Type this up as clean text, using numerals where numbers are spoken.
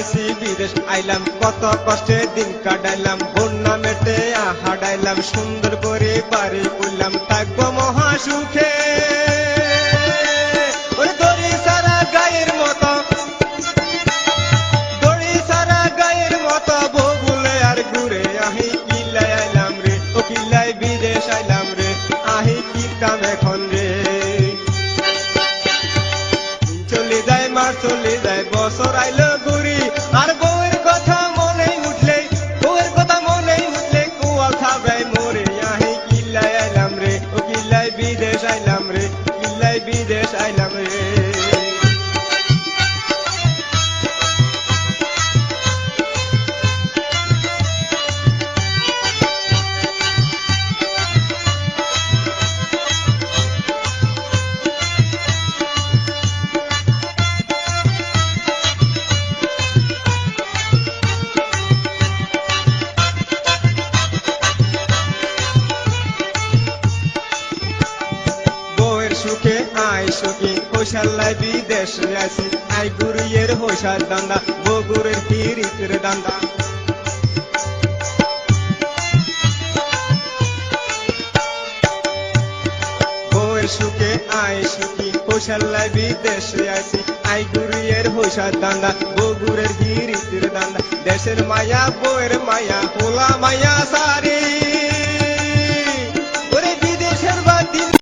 গেছি বিদেশ আইলাম, কত কষ্টে দিন কাটাইলাম, বন্যা মেটে হাডাইলাম, সুন্দর করে বাড়ি করলাম, থাকবো মহা সুখে। দড়ি সারা গায়ের মতো, দড়ি সারা গায়ের মতো বগুলে আর ঘুরে আহি কিল্লাই আইলাম রে, ও কিল্লাই বিদেশ আইলাম রে, আহি কি কাম এখন রে। চলে যায় মাস চলে যায় বছর আইলো ঘুরি, আর বউয়ের কথা মনে উঠলে, বউয়ের কথা মনে উঠলে কুয়াল খাবে মরে, আহি কিল্লাই আইলাম রে, ও কিল্লাই বিদেশ আইলাম রে, কিল্লাই বিদেশ আইলাম রে। সুখে আই সুখী হোসাল্লাই বিদেশ আসি, আই গুরুয়ের হোসার দান্দা, বগুরের পিরিতের দান্দা। বউয়ের সুখে আই সুখী হোসাল্লাই বিদেশ আসি, আই গুরুয়ের হোসার দান্দা, বগুরের পিরিতের দান্দা। দেশের মায়া বউয়ের মায়া, পোলা মায়া সারি